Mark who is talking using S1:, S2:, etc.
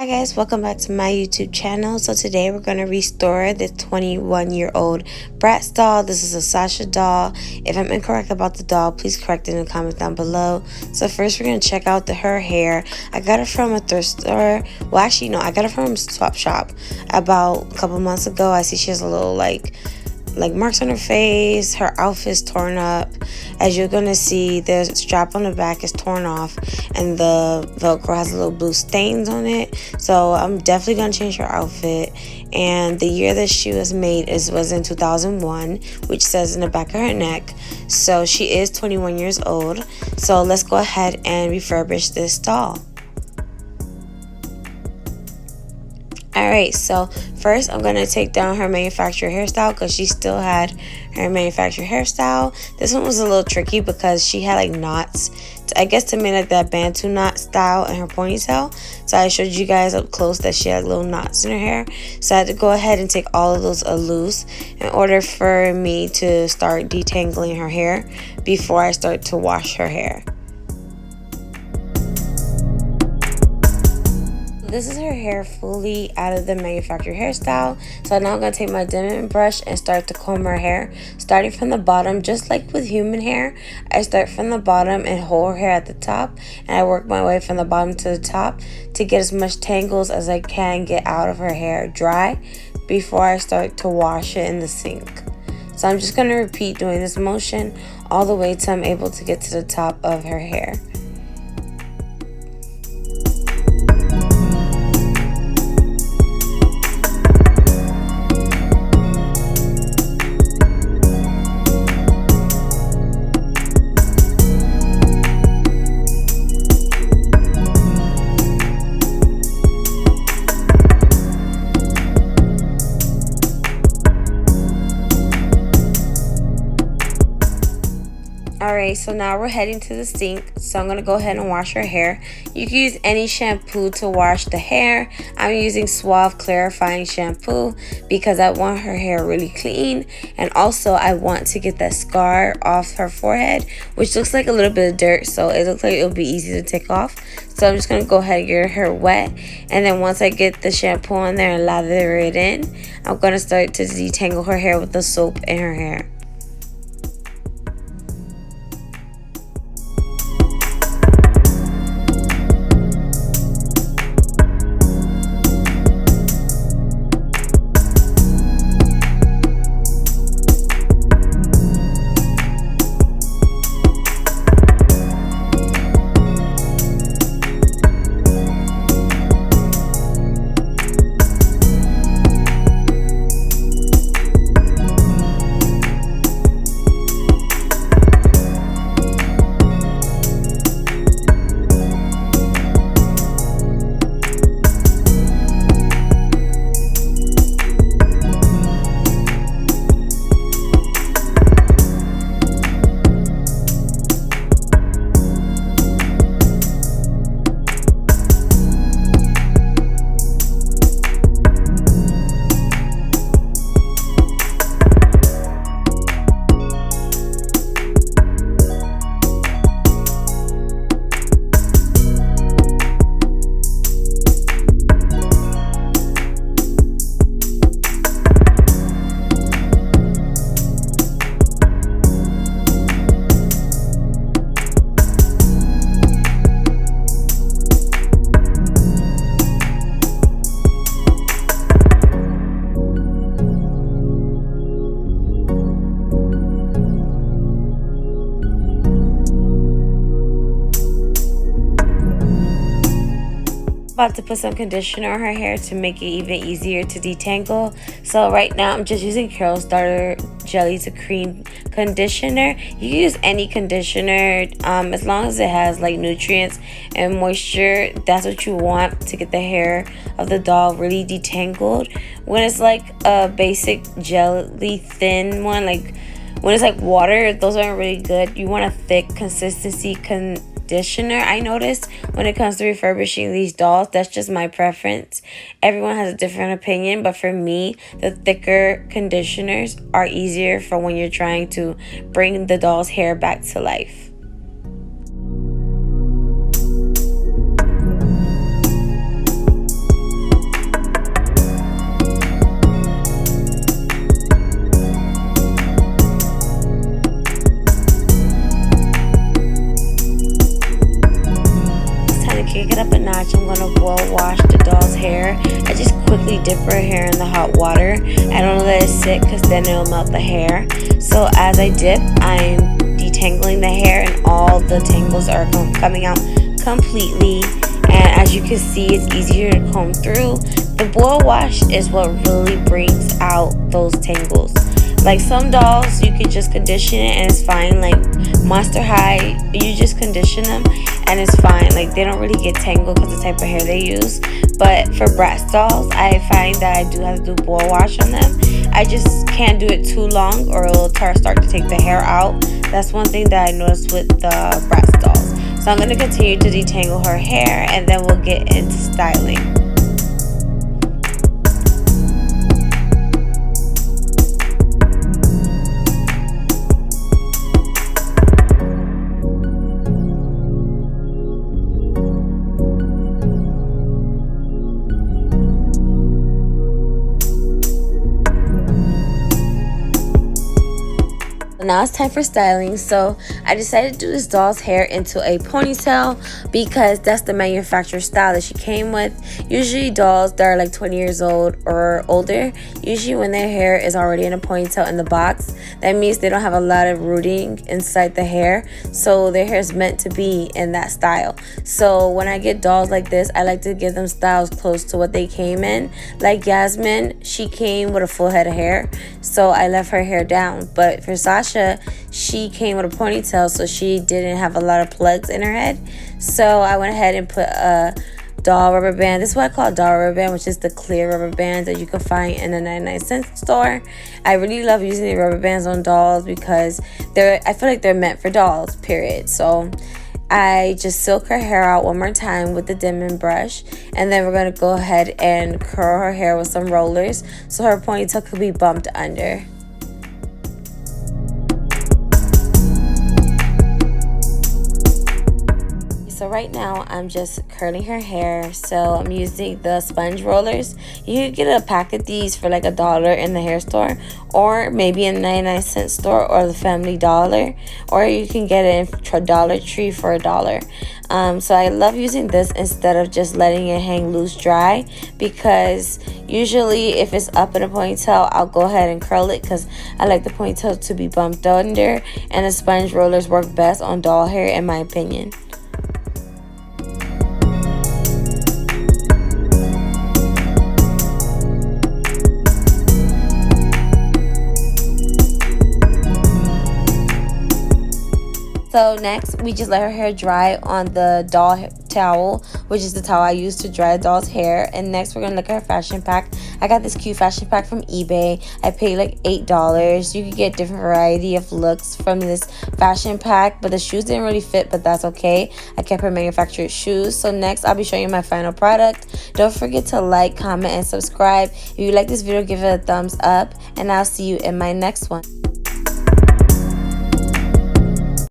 S1: Hi guys, welcome back to my YouTube channel. So today we're going to restore the 21-year-old Bratz doll. This is a Sasha doll. If I'm incorrect about the doll, please correct it in the comments down below. So first we're going to check out her hair. I got it from a thrift store. Well, actually no, I got it from a swap shop about a couple months ago. I see she has a little like marks on her face. Her outfit's torn up. As you're gonna see, the strap on the back is torn off and the velcro has little blue stains on it. So I'm definitely gonna change her outfit. And the year that she was made was in 2001, which says in the back of her neck. So she is 21 years old. So let's go ahead and refurbish this doll. Alright, so first I'm going to take down her manufacturer hairstyle because she still had her manufacturer hairstyle. This one was a little tricky because she had like knots, I guess to make like that Bantu knot style in her ponytail. So I showed you guys up close that she had little knots in her hair. So I had to go ahead and take all of those loose in order for me to start detangling her hair before I start to wash her hair. This is her hair fully out of the manufacturer hairstyle. So now I'm going to take my diamond brush and start to comb her hair. Starting from the bottom, just like with human hair, I start from the bottom and hold her hair at the top. And I work my way from the bottom to the top to get as much tangles as I can get out of her hair dry before I start to wash it in the sink. So I'm just going to repeat doing this motion all the way till I'm able to get to the top of her hair. Alright, so now we're heading to the sink. So I'm going to go ahead and wash her hair. You can use any shampoo to wash the hair. I'm using Suave clarifying shampoo because I want her hair really clean. And also I want to get that scar off her forehead, which looks like a little bit of dirt. So it looks like it'll be easy to take off. So I'm just going to go ahead and get her wet. And then once I get the shampoo on there and lather it in, I'm going to start to detangle her hair with the soap in her hair. About to put some conditioner on her hair to make it even easier to detangle. So right now I'm just using Curl Starter Jelly to Cream conditioner. You can use any conditioner as long as it has like nutrients and moisture. That's what you want to get the hair of the doll really detangled. When it's like a basic jelly thin one, like when it's like water, those aren't really good. You want a thick consistency conditioner. I noticed when it comes to refurbishing these dolls, that's just my preference. Everyone has a different opinion, but for me, the thicker conditioners are easier for when you're trying to bring the doll's hair back to life. wash the doll's hair, I just quickly dip her hair in the hot water. I don't let it sit because then it'll melt the hair. So as I dip, I'm detangling the hair and all the tangles are coming out completely. And as you can see, it's easier to comb through. The boil wash is what really brings out those tangles. Like some dolls, you can just condition it and it's fine. Like Monster High, you just condition them and it's fine. Like they don't really get tangled because the type of hair they use. But for Bratz dolls, I find that I do have to do boil wash on them. I just can't do it too long or it'll start to take the hair out. That's one thing that I noticed with the Bratz dolls. So I'm going to continue to detangle her hair and then we'll get into styling. Now it's time for styling. So I decided to do this doll's hair into a ponytail because that's the manufacturer style that she came with. Usually dolls that are like 20 years old or older, usually when their hair is already in a ponytail in the box, that means they don't have a lot of rooting inside the hair, so their hair is meant to be in that style. So when I get dolls like this, I like to give them styles close to what they came in. Like Yasmin, she came with a full head of hair, so I left her hair down. But for Sasha, she came with a ponytail, so she didn't have a lot of plugs in her head. So I went ahead and put a doll rubber band. This is what I call a doll rubber band, which is the clear rubber bands that you can find in a 99-cent store. I really love using the rubber bands on dolls because I feel like they're meant for dolls, period. So I just silk her hair out one more time with the dimming brush, and then we're going to go ahead and curl her hair with some rollers so her ponytail could be bumped under. So right now I'm just curling her hair. So I'm using the sponge rollers. You can get a pack of these for like $1 in the hair store, or maybe in the 99-cent store or the Family Dollar, or you can get it in Dollar Tree for $1. So I love using this instead of just letting it hang loose dry, because usually if it's up in a ponytail, I'll go ahead and curl it because I like the ponytail to be bumped under, and the sponge rollers work best on doll hair in my opinion. So next, we just let her hair dry on the doll towel, which is the towel I use to dry the doll's hair. And next, we're going to look at her fashion pack. I got this cute fashion pack from eBay. I paid like $8. You could get different variety of looks from this fashion pack, but the shoes didn't really fit, but that's okay. I kept her manufactured shoes. So next, I'll be showing you my final product. Don't forget to like, comment, and subscribe. If you like this video, give it a thumbs up, and I'll see you in my next one.